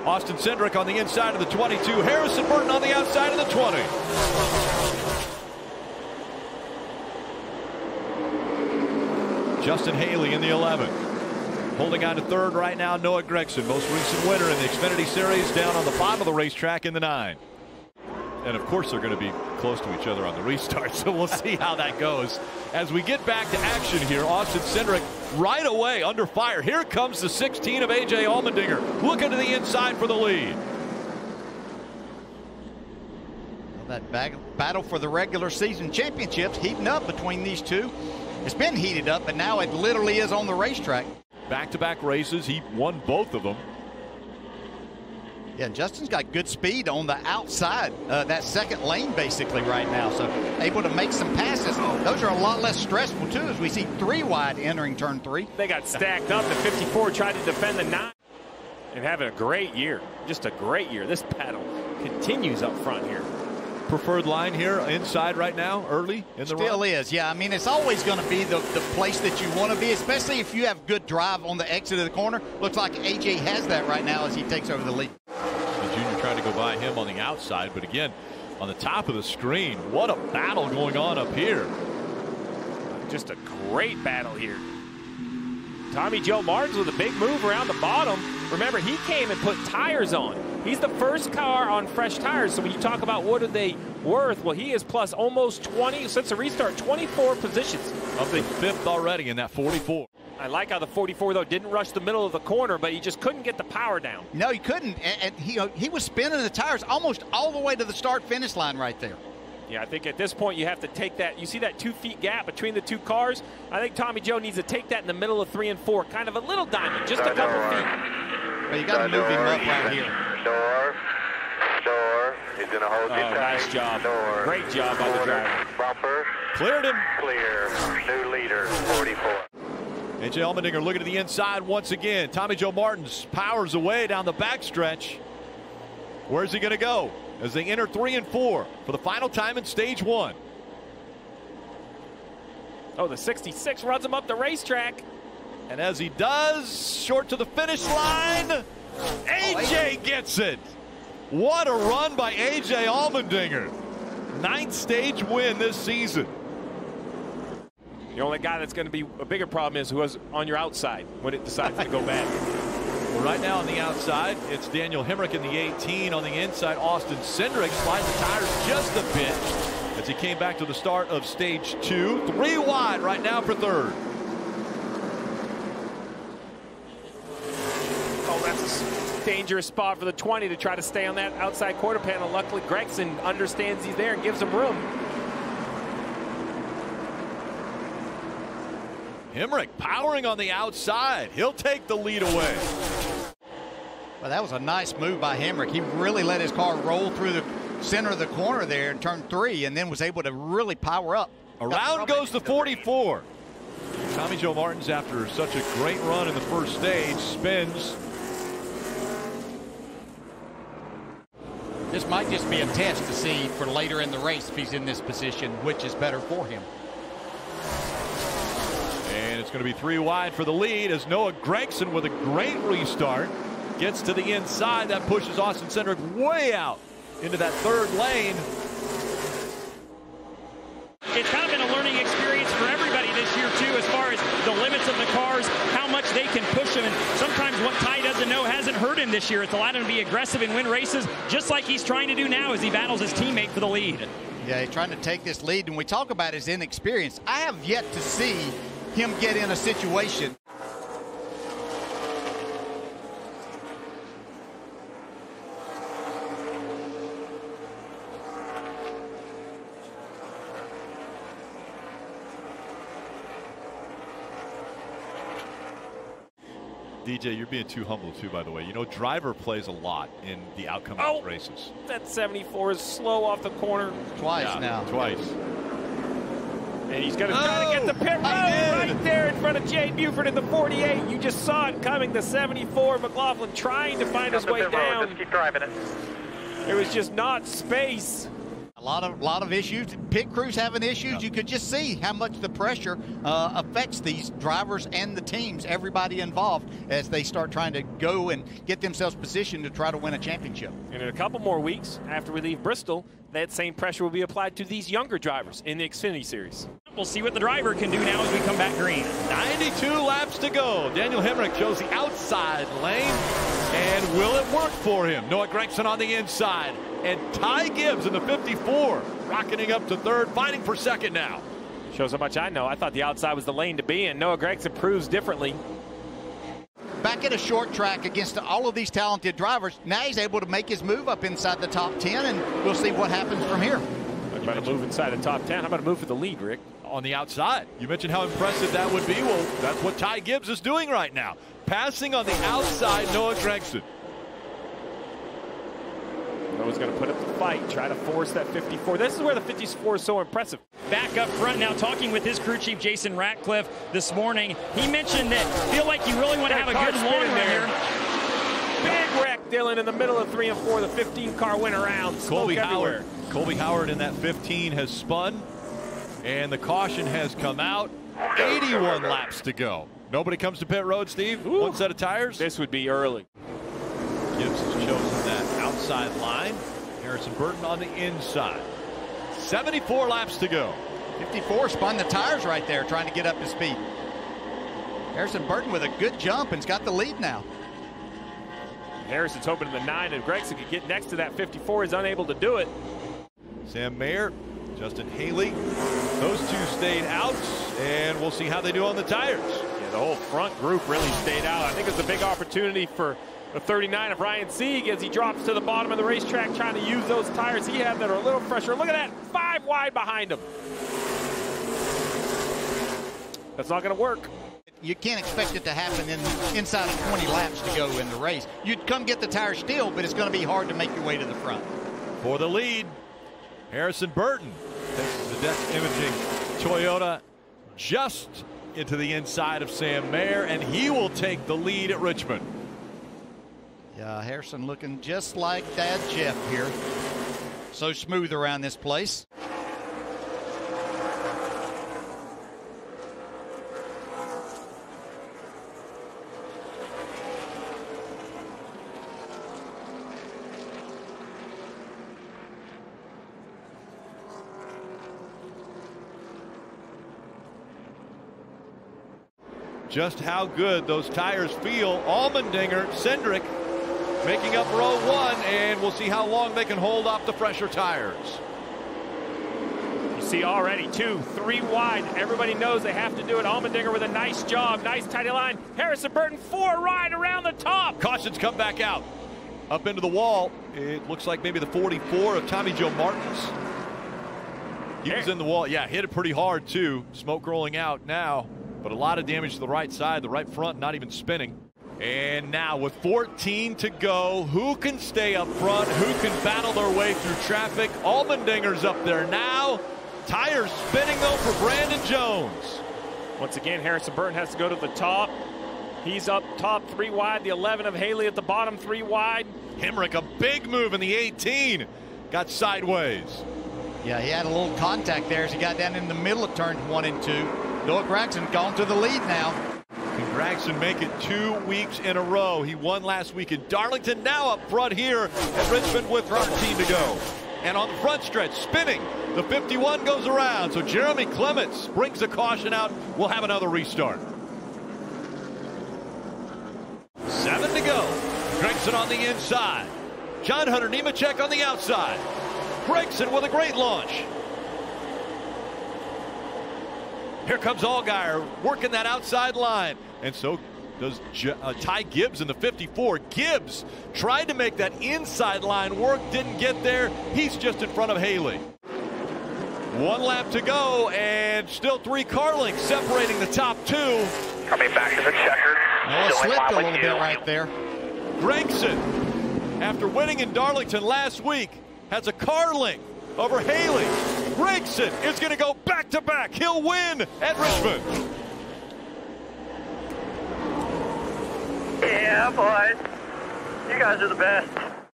Austin Cindric on the inside of the 22. Harrison Burton on the outside of the 20. Justin Haley in the 11. Holding on to third right now, Noah Gragson, most recent winner in the Xfinity Series, down on the bottom of the racetrack in the 9. And of course they're going to be close to each other on the restart, so we'll see how that goes. As we get back to action here, Austin Cindric right away under fire. Here comes the 16 of A.J. Allmendinger, looking to the inside for the lead. Well, that battle for the regular season championships heating up between these two. It's been heated up, but now it literally is on the racetrack. Back-to-back races, he won both of them. Yeah, Justin's got good speed on the outside, that second lane basically right now, so able to make some passes. Those are a lot less stressful too, as we see 3 wide entering turn 3. They got stacked up. The 54 tried to defend the 9 and having a great year, just a great year. This battle continues up front here. Preferred line here inside right now, early in the run? Still is, yeah. I mean, it's always going to be the place that you want to be, especially if you have good drive on the exit of the corner. Looks like A.J. has that right now as he takes over the lead. The junior trying to go by him on the outside, but again, on the top of the screen, what a battle going on up here. Just a great battle here. Tommy Joe Martins with a big move around the bottom. Remember, he came and put tires on. He's the first car on fresh tires, so when you talk about what are they worth, well, he is plus almost 20 since the restart, 24 positions. Up to 5th already in that 44. I like how the 44, though, didn't rush the middle of the corner, but he just couldn't get the power down. No, he couldn't, and he was spinning the tires almost all the way to the start-finish line right there. Yeah, I think at this point you have to take that. You see that 2 feet gap between the 2 cars? I think Tommy Joe needs to take that in the middle of 3 and 4. Kind of a little diamond, just a couple feet. Well, you got to move him up right here. Door. He's going to hold you tight. Nice job. Door. Great job by the driver. Bumper. Cleared him. Clear. New leader, 44. A.J. Allmendinger looking to the inside once again. Tommy Joe Martins powers away down the backstretch. Where's he going to go as they enter 3 and 4 for the final time in stage 1? Oh, the 66 runs him up the racetrack. And as he does, short to the finish line, A.J. gets it. What a run by A.J. Allmendinger. 9th stage win this season. The only guy that's going to be a bigger problem is who is on your outside when it decides to go bad. Well, right now on the outside, it's Daniel Hemrick in the 18. On the inside, Austin Cindric sliding the tires just a bit as he came back to the start of stage 2. 3 wide right now for 3rd. Oh, that's a dangerous spot for the 20 to try to stay on that outside quarter panel. Luckily, Gragson understands he's there and gives him room. Hemrick powering on the outside. He'll take the lead away. Well, that was a nice move by Hemrick. He really let his car roll through the center of the corner there in turn 3 and then was able to really power up. Around goes the 44. Tommy Joe Martins, after such a great run in the first stage, spins. This might just be a test to see for later in the race if he's in this position, which is better for him. And it's going to be 3 wide for the lead as Noah Gragson with a great restart gets to the inside. That pushes Austin Cindric way out into that 3rd lane. It's kind of been a learning experience for everybody this year, too, as far as the limits of the cars, how much they can push them. And sometimes what Ty doesn't know hasn't hurt him this year. It's allowed him to be aggressive and win races, just like he's trying to do now as he battles his teammate for the lead. Yeah, he's trying to take this lead, and we talk about his inexperience. I have yet to see him get in a situation. DJ, you're being too humble too, by the way. You know, driver plays a lot in the outcome of races. That 74 is slow off the corner. Twice now. Twice. And he's going to try to get the pit road right there in front of Jay Buford in the 48. You just saw it coming. The 74, McLaughlin trying to find his way down. Just keep driving it. There was just not space. A lot of issues. Pit crews having issues. Yeah. You could just see how much the pressure affects these drivers and the teams, everybody involved, as they start trying to go and get themselves positioned to try to win a championship. And in a couple more weeks after we leave Bristol, that same pressure will be applied to these younger drivers in the Xfinity Series. We'll see what the driver can do now as we come back green. 92 laps to go. Daniel Hemrick chose the outside lane. And will it work for him? Noah Gragson on the inside. And Ty Gibbs in the 54, rocketing up to third, fighting for second now. Shows how much I know. I thought the outside was the lane to be in. Noah Gragson proves differently. Back at a short track against all of these talented drivers, now he's able to make his move up inside the top 10, and we'll see what happens from here. How about a move inside the top 10? How about a move for the lead, Rick? On the outside. You mentioned how impressive that would be. Well, that's what Ty Gibbs is doing right now. Passing on the outside, Noah Gragson. Noah's going to put up the fight, try to force that 54. This is where the 54 is so impressive. Back up front now, talking with his crew chief, Jason Ratcliffe, this morning. He mentioned that feel like you really want to have a good long run here. Big wreck, Dylan, in the middle of 3 and 4. The 15 car went around. Colby Howard in that 15 has spun, and the caution has come out. 81 laps to go. Nobody comes to pit road, Steve. Ooh. One set of tires. This would be early. Gibbs has chosen that outside line. Harrison Burton on the inside. 74 laps to go. 54 spun the tires right there, trying to get up to speed. Harrison Burton with a good jump and's got the lead now. Harrison's hoping in the 9 and Gragson could get next to that 54. He's unable to do it. Sam Mayer, Justin Haley, those two stayed out, and we'll see how they do on the tires. Yeah, the whole front group really stayed out. I think it's a big opportunity for the 39 of Ryan Sieg as he drops to the bottom of the racetrack trying to use those tires he had that are a little fresher. Look at that, 5 wide behind him. That's not going to work. You can't expect it to happen inside of 20 laps to go in the race. You'd come get the tire still, but it's going to be hard to make your way to the front. For the lead, Harrison Burton takes the Dex Imaging Toyota just into the inside of Sam Mayer, and he will take the lead at Richmond. Yeah, Harrison looking just like Dad Jeff here. So smooth around this place. Just how good those tires feel. Allmendinger, Cindric making up row 1, and we'll see how long they can hold off the fresher tires. You see already 2, 3 wide. Everybody knows they have to do it. Allmendinger with a nice job. Nice tidy line. Harrison Burton 4 right around the top. Cautions come back out. Up into the wall. It looks like maybe the 44 of Tommy Joe Martins. He was in the wall. Yeah, hit it pretty hard too. Smoke rolling out now. But a lot of damage to the right side, the right front not even spinning. And now with 14 to go, who can stay up front? Who can battle their way through traffic? Allmendinger's up there now. Tires spinning though for Brandon Jones. Once again, Harrison Burton has to go to the top. He's up top 3 wide. The 11 of Haley at the bottom 3 wide. Hemrick, a big move in the 18. Got sideways. Yeah, he had a little contact there as he got down in the middle of turns 1 and 2. Noah Gragson gone to the lead now. Can Gragson make it 2 weeks in a row? He won last week in Darlington, now up front here at Richmond with 13 to go. And on the front stretch, spinning, the 51 goes around. So Jeremy Clements brings the caution out. We'll have another restart. 7 to go. Gragson on the inside. John Hunter Nemechek on the outside. Gragson with a great launch. Here comes Allgaier working that outside line. And so does Ty Gibbs in the 54. Gibbs tried to make that inside line work, didn't get there. He's just in front of Haley. 1 lap to go, and still 3 car lengths separating the top 2. Coming back to the checker. Noah slipped a little bit right there. Gragson, after winning in Darlington last week, has a car length over Haley. Gragson is going to go back-to-back. He'll win at Richmond. Yeah, boys. You guys are the best.